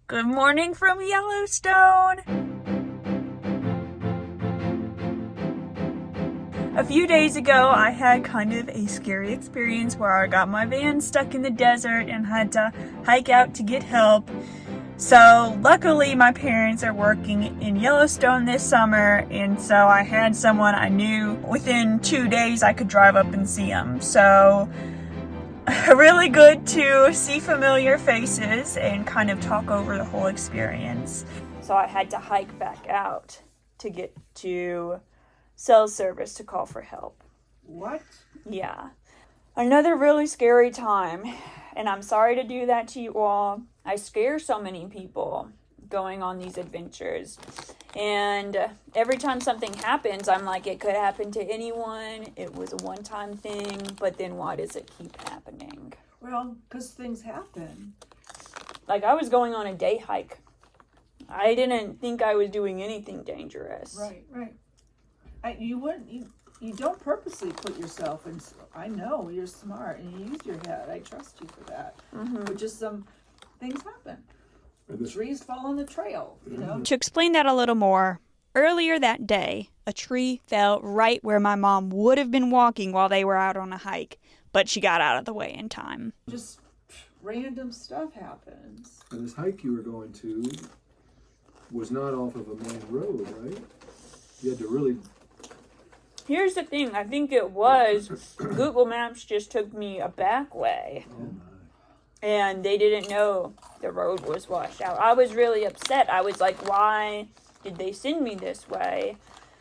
Good morning from Yellowstone. A few days ago, I had kind of a scary experience where I got my van stuck in the desert and had to hike out to get help. So luckily my parents are working in Yellowstone this summer, and so I had someone I knew within 2 days I could drive up and see them. So really good to see familiar faces and kind of talk over the whole experience. So I had to hike back out to get to cell service to call for help. What? Yeah. Another really scary time, and I'm sorry to do that to you all. I scare so many people going on these adventures. And every time something happens, I'm like, it could happen to anyone. It was a one-time thing, but then why does it keep happening? Well, because things happen. Like, I was going on a day hike. I didn't think I was doing anything dangerous. Right. You don't purposely put yourself in. I know you're smart and you use your head. I trust you for that. Mm-hmm. But just some things happen. Trees fall on the trail, you know. To explain that a little more, earlier that day, a tree fell right where my mom would have been walking while they were out on a hike, but she got out of the way in time. Just random stuff happens. And this hike you were going to was not off of a main road, right? You had to really... Here's the thing. I think it was Google Maps just took me a back way. Oh my. And they didn't know the road was washed out. I was really upset. I was like, why did they send me this way?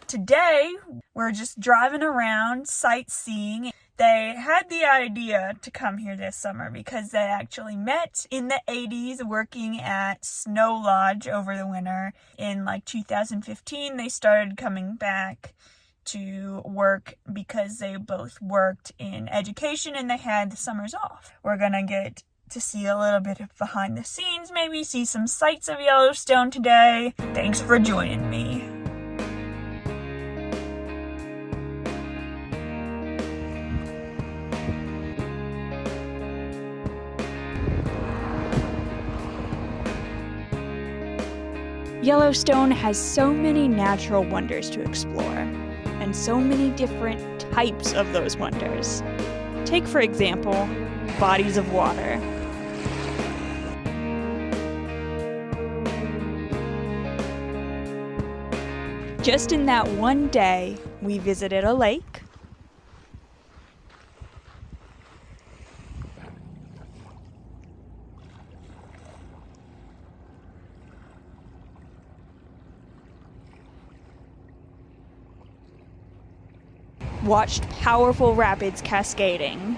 Today, we're just driving around, sightseeing. They had the idea to come here this summer because they actually met in the 80s working at Snow Lodge over the winter. In like 2015, they started coming back to work because they both worked in education and they had the summers off. We're gonna get to see a little bit of behind the scenes, maybe see some sights of Yellowstone today. Thanks for joining me. Yellowstone has so many natural wonders to explore, and so many different types of those wonders. Take, for example, bodies of water. Just in that one day, we visited a lake, watched powerful rapids cascading,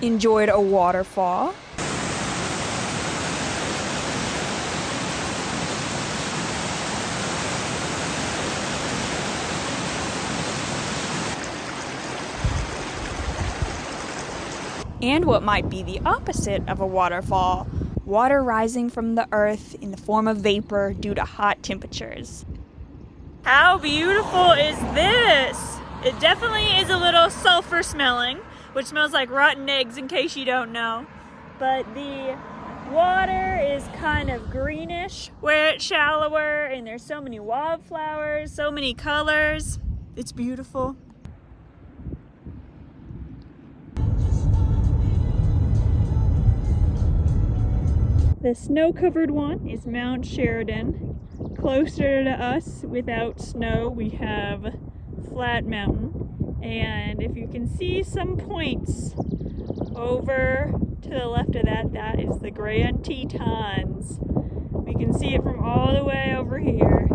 enjoyed a waterfall, and what might be the opposite of a waterfall, water rising from the earth in the form of vapor due to hot temperatures. How beautiful is this? It definitely is a little sulfur smelling, which smells like rotten eggs in case you don't know. But the water is kind of greenish where it's shallower, and there's so many wildflowers, so many colors. It's beautiful. The snow-covered one is Mount Sheridan. Closer to us, without snow, we have Flat Mountain. And if you can see some points over to the left of that, that is the Grand Tetons. We can see it from all the way over here.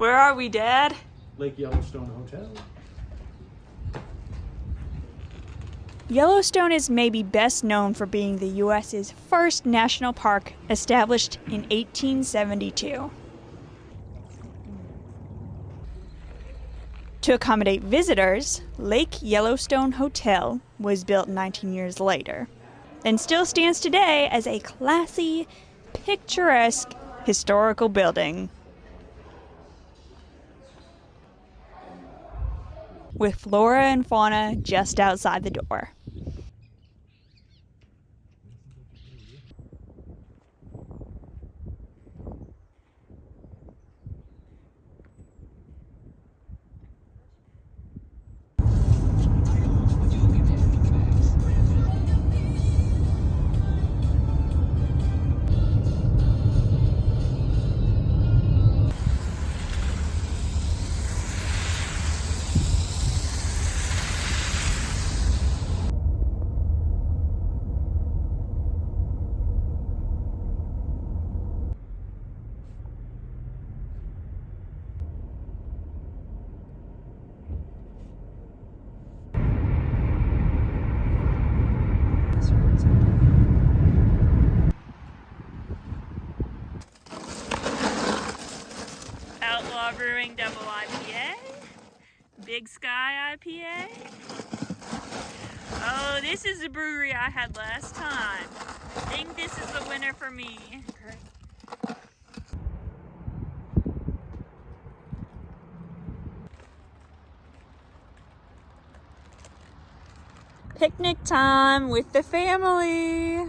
Where are we, Dad? Lake Yellowstone Hotel. Yellowstone is maybe best known for being the U.S.'s first national park, established in 1872. To accommodate visitors, Lake Yellowstone Hotel was built 19 years later and still stands today as a classy, picturesque, historical building with flora and fauna just outside the door. Outlaw Brewing Double IPA. Big Sky IPA. Oh, this is the brewery I had last time. I think this is the winner for me. Picnic time with the family.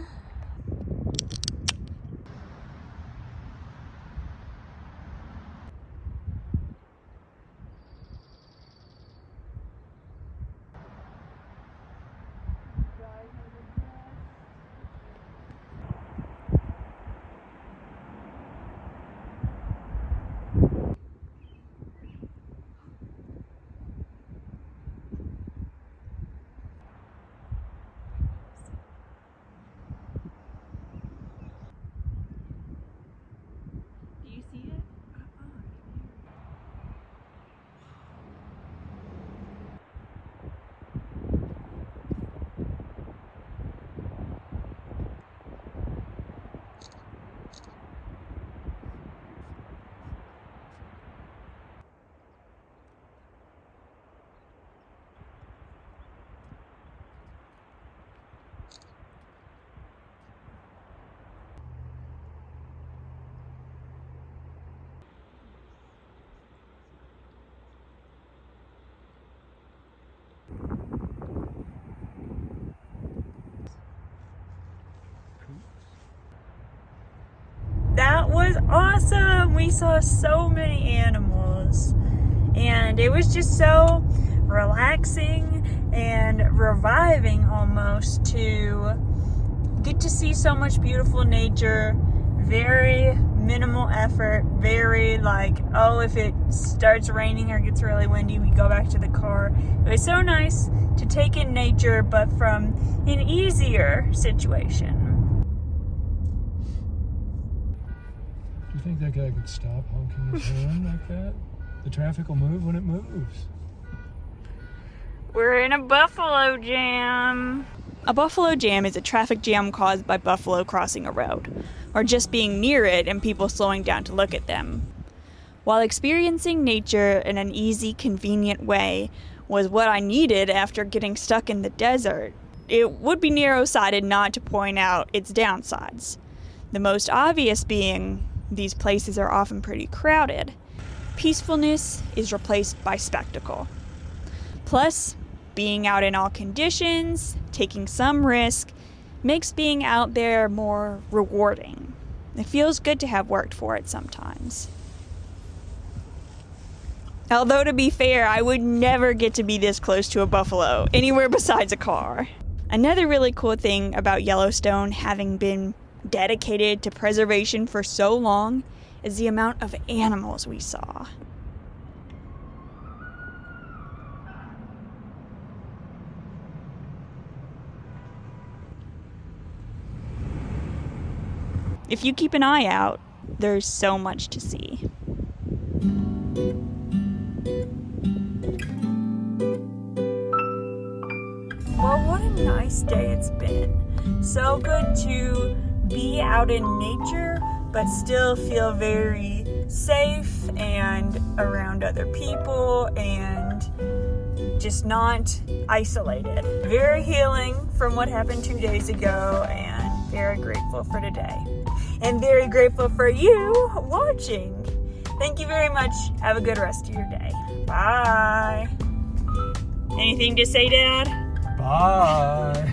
That was awesome. We saw so many animals and it was just so relaxing and reviving almost to get to see so much beautiful nature. Very minimal effort, very like, oh, if it starts raining or gets really windy, we go back to the car. It was so nice to take in nature, but from an easier situation. Do you think that guy could stop honking his horn like that? The traffic will move when it moves. We're in a buffalo jam. A buffalo jam is a traffic jam caused by buffalo crossing a road, or just being near it and people slowing down to look at them. While experiencing nature in an easy, convenient way was what I needed after getting stuck in the desert, it would be narrow-sighted not to point out its downsides. The most obvious being these places are often pretty crowded. Peacefulness is replaced by spectacle. Plus, being out in all conditions, taking some risk, makes being out there more rewarding. It feels good to have worked for it sometimes. Although, to be fair, I would never get to be this close to a buffalo, anywhere besides a car. Another really cool thing about Yellowstone having been dedicated to preservation for so long is the amount of animals we saw. If you keep an eye out, there's so much to see. nice day it's been. So good to be out in nature, but still feel very safe and around other people and just not isolated. Very healing from what happened 2 days ago, and very grateful for today. And very grateful for you watching. Thank you very much. Have a good rest of your day. Bye. Anything to say, Dad? Bye.